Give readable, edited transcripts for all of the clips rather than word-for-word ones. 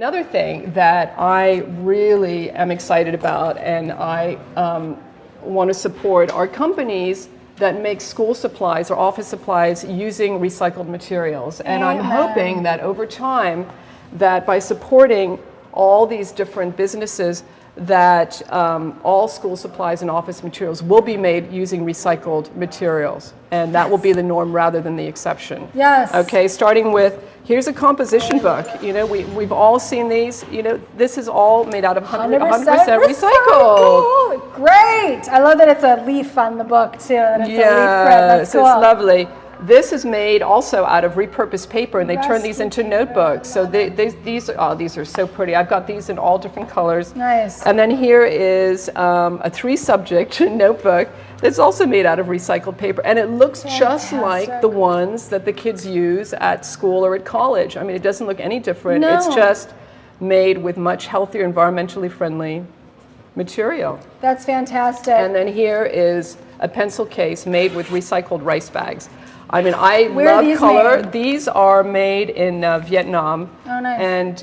Another thing that I really am excited about and I want to support are companies that make school supplies or office supplies using recycled materials. And I'm hoping that over time, that by supporting all these different businesses, that all school supplies and office materials will be made using recycled materials. And that will be the norm rather than the exception. Yes. Okay, starting with, here's a composition book. You know, we've all seen these. You know, this is all made out of 100% recycled. Great. I love that it's a leaf on the book too. That it's a leaf print. That's cool. It's lovely. This is made also out of repurposed paper, and they turn these into notebooks. So these are so pretty. I've got these in all different colors. Nice. And then here is a 3-subject notebook that's also made out of recycled paper, and it looks just like the ones that the kids use at school or at college. I mean, it doesn't look any different. No. It's just made with much healthier, environmentally friendly material. That's fantastic. And then here is a pencil case made with recycled rice bags. I mean, I Where love are these color. made? These are made in Vietnam. Oh, nice.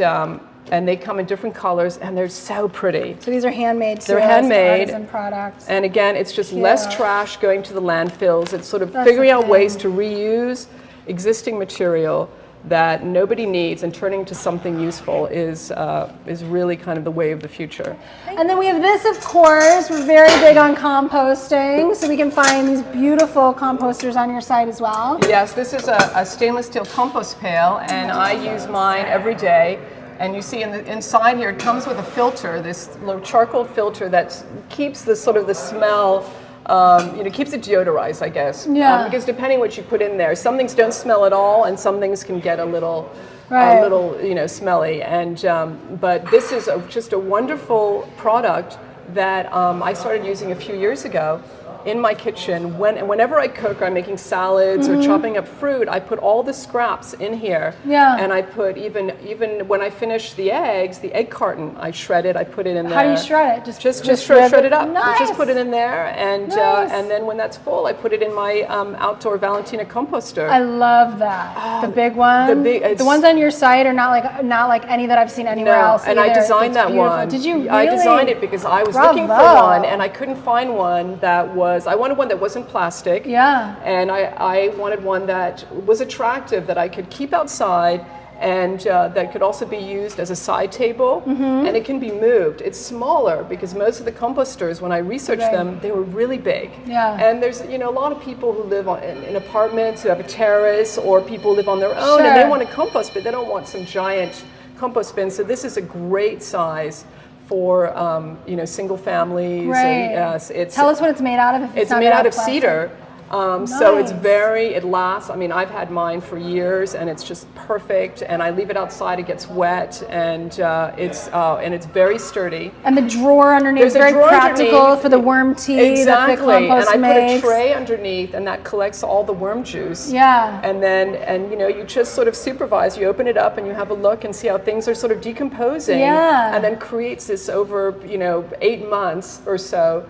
And they come in different colors, and they're so pretty. So these are handmade too. They're handmade. Artisan products. And again, it's just less trash going to the landfills. It's sort of That's figuring the out thing. ways to reuse existing material that nobody needs and turning to something useful is really kind of the way of the future. And then we have this, of course. We're very big on composting, so we can find these beautiful composters on your site as well. Yes, this is a stainless steel compost pail, and I use mine every day. And you see inside here, it comes with a filter, this little charcoal filter that keeps the sort of the smell, keeps it deodorized, I guess. Yeah. Because depending what you put in there, some things don't smell at all, and some things can get a little, smelly. And but this is just a wonderful product that I started using a few years ago in my kitchen. Whenever I cook or I'm making salads or chopping up fruit, I put all the scraps in here. Yeah. And I put even when I finish the eggs, the egg carton, I shred it. I put it in there. How do you shred it? Just shred it up. Nice. Just put it in there, and Nice. and then when that's full, I put it in my outdoor Valentina composter. I love that. The big one. The ones on your site are not like any that I've seen anywhere else. And either. I designed It's that beautiful. one. Did you really? I designed it because I was looking for one, and I couldn't find one that was. I wanted one that wasn't plastic. Yeah. And I wanted one that was attractive, that I could keep outside, and that could also be used as a side table, and it can be moved. It's smaller because most of the composters, when I researched them, they were really big. Yeah. And there's a lot of people who live in apartments, who have a terrace, or people live on their own, and they want to compost, but they don't want some giant compost bin. So this is a great size for single families. Right. And, Tell us what it's made out of. If it's not made out of plastic. cedar. So it lasts. I mean, I've had mine for years, and it's just perfect. And I leave it outside; it gets wet, and it's very sturdy. And the drawer underneath is very practical for the worm tea that the compost and I makes. put a tray underneath, and that collects all the worm juice. Yeah. And then you just sort of supervise. You open it up, and you have a look and see how things are sort of decomposing. Yeah. And then creates this over 8 months or so.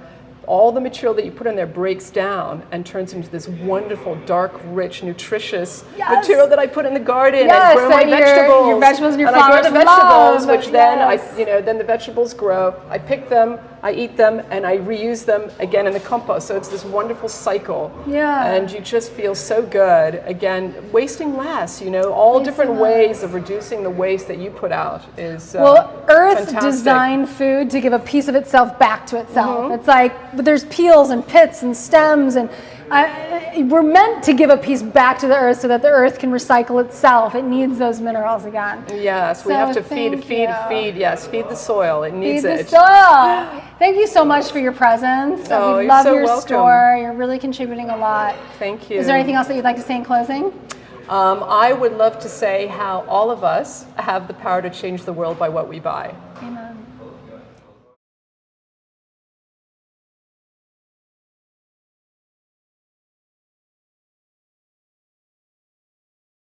All the material that you put in there breaks down and turns into this wonderful, dark, rich, nutritious material that I put in the garden and grow my vegetables. Your vegetables and your and flowers. I grow the vegetables, which then the vegetables grow. I pick them, I eat them, and I reuse them again in the compost. So it's this wonderful cycle. Yeah. And you just feel so good. Again, wasting less. All different ways of reducing the waste that you put out is Earth fantastic. designed food to give a piece of itself back to itself. It's like there's peels and pits and stems, and we're meant to give a piece back to the earth so that the earth can recycle itself. It needs those minerals again. Yes, we have to feed. Yes, feed the soil. It needs it. Feed the soil. Thank you so much for your presence. Oh, we you're love so your welcome. store. You're really contributing a lot. Thank you. Is there anything else that you'd like to say in closing? I would love to say how all of us have the power to change the world by what we buy. Amen.